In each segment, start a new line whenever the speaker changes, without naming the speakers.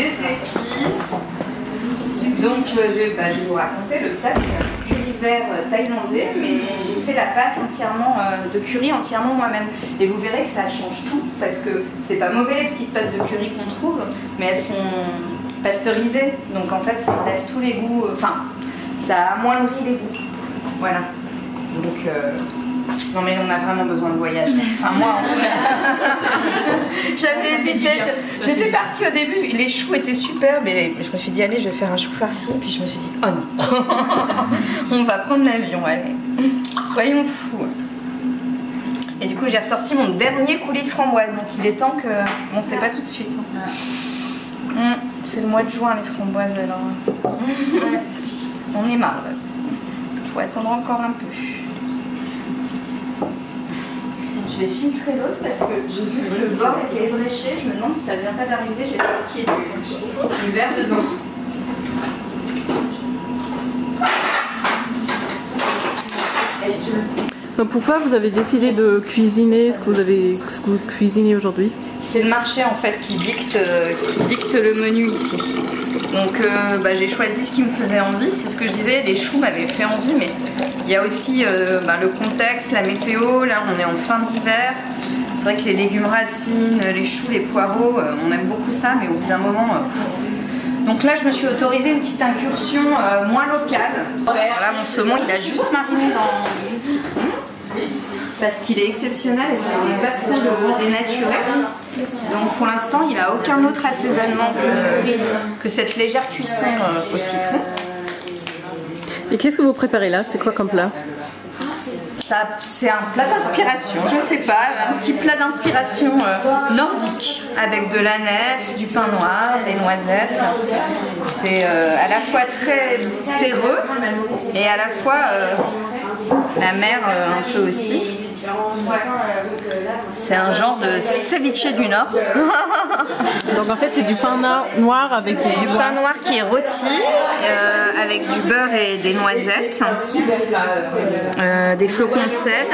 des épices. Donc je vais vous raconter le plat, c'est un curry vert thaïlandais, mais j'ai fait la pâte entièrement de curry entièrement moi-même. Et vous verrez que ça change tout, parce que c'est pas mauvais les petites pâtes de curry qu'on trouve, mais elles sont pasteurisées, donc en fait ça enlève tous les goûts, enfin ça amoindrit les goûts. Voilà. Donc non mais on a vraiment besoin de voyage. Enfin moi en tout cas. J'avais hésité. J'étais partie au début, les choux étaient super, mais je me suis dit allez je vais faire un chou farci. Et puis je me suis dit oh non. On va prendre l'avion, allez. Soyons fous. Et du coup j'ai ressorti mon dernier coulis de framboise. Donc il est temps que... Bon c'est pas tout de suite. Hein. C'est le mois de juin les framboises alors. On est marre là. Faut attendre encore un peu. Je vais filtrer l'autre parce que j'ai vu que le bord était ébréché. Je me demande si ça vient pas d'arriver. J'ai pas qu'il y ait du verre dedans.
Donc pourquoi vous avez décidé de cuisiner ce que vous cuisinez aujourd'hui?
C'est le marché en fait qui dicte le menu ici. Donc j'ai choisi ce qui me faisait envie, c'est ce que je disais, les choux m'avaient fait envie, mais il y a aussi le contexte, la météo, là on est en fin d'hiver, c'est vrai que les légumes racines, les choux, les poireaux, on aime beaucoup ça, mais au bout d'un moment... Donc là je me suis autorisée une petite incursion moins locale. Alors là mon saumon il a juste mariné dans du jus de citron. Parce qu'il est exceptionnel et qu'il n'est pas trop dénaturé. Donc pour l'instant il n'a aucun autre assaisonnement que cette légère cuisson au citron.
Et qu'est-ce que vous préparez là? C'est quoi comme plat?
C'est un plat d'inspiration, je sais pas, un petit plat d'inspiration nordique avec de l'ânette, du pain noir, des noisettes. C'est à la fois très terreux et à la fois la mer un peu aussi. C'est un genre de ceviche du Nord.
Donc en fait c'est du pain noir avec
du pain noir qui est rôti avec du beurre et des noisettes, des flocons de sel.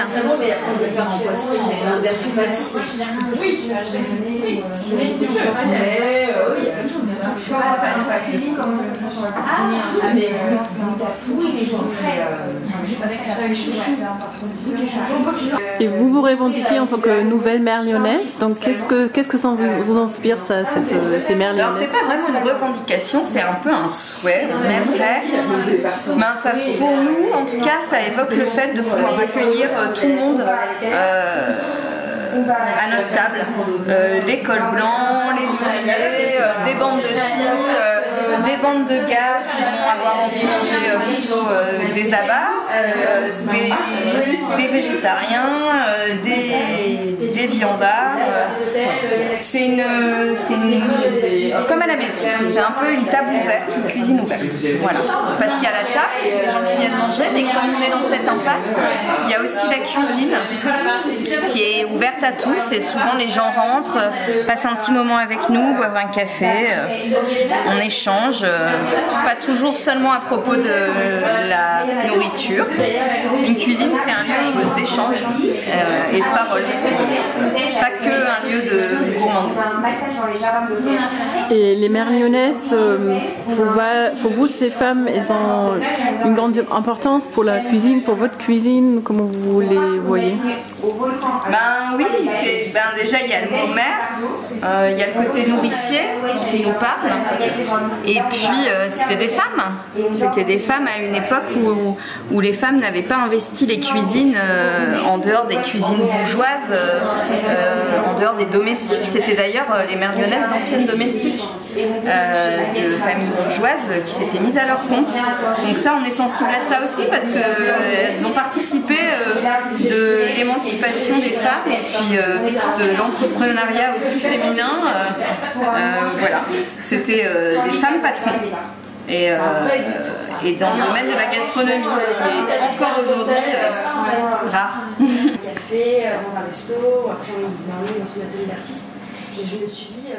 Et vous vous revendiquez en tant que nouvelle mère lyonnaise, donc qu'est-ce que ça vous inspire ça, ces mères lyonnaises?
Alors c'est pas vraiment une revendication, c'est un peu un souhait. On aimerait, ça, pour nous en tout cas, ça évoque le fait de pouvoir accueillir tout le monde à notre table. L'école blanc, les ouvriers, des bandes de filles, des bandes de gars qui vont avoir envie de manger plutôt des abats, des végétariens, des viandards. C'est comme à la maison, c'est un peu une table ouverte, une cuisine ouverte. Voilà. Parce qu'il y a la table, les gens qui viennent manger, mais comme on est dans cette impasse, il y a aussi la cuisine qui est ouverte à tous et souvent les gens rentrent, passent un petit moment avec nous, boivent un café, on échange, pas toujours seulement à propos de la nourriture. Une cuisine c'est un lieu d'échange et de parole, pas que un lieu de gourmandise.
Et les mères lyonnaises, pour vous ces femmes, elles ont une grande importance pour la cuisine, pour votre cuisine, comment vous les voyez?
Oui, déjà il y a le mot mère, il y a le côté nourricier qui nous parle, et puis c'était des femmes à une époque où les femmes n'avaient pas investi les cuisines en dehors des cuisines bourgeoises, en dehors des domestiques. C'était d'ailleurs les mères lyonnaises d'anciennes domestiques de familles bourgeoises qui s'étaient mises à leur compte. Donc ça on est sensible à ça aussi parce qu'elles ont participé de l'émancipation des femmes et puis de l'entrepreneuriat aussi féminin. Voilà, c'était des femmes patrons. Et dans le domaine de la gastronomie, qui est encore aujourd'hui rare.
Café, dans un resto, après on est dans son atelier d'artiste. Et je me suis dit...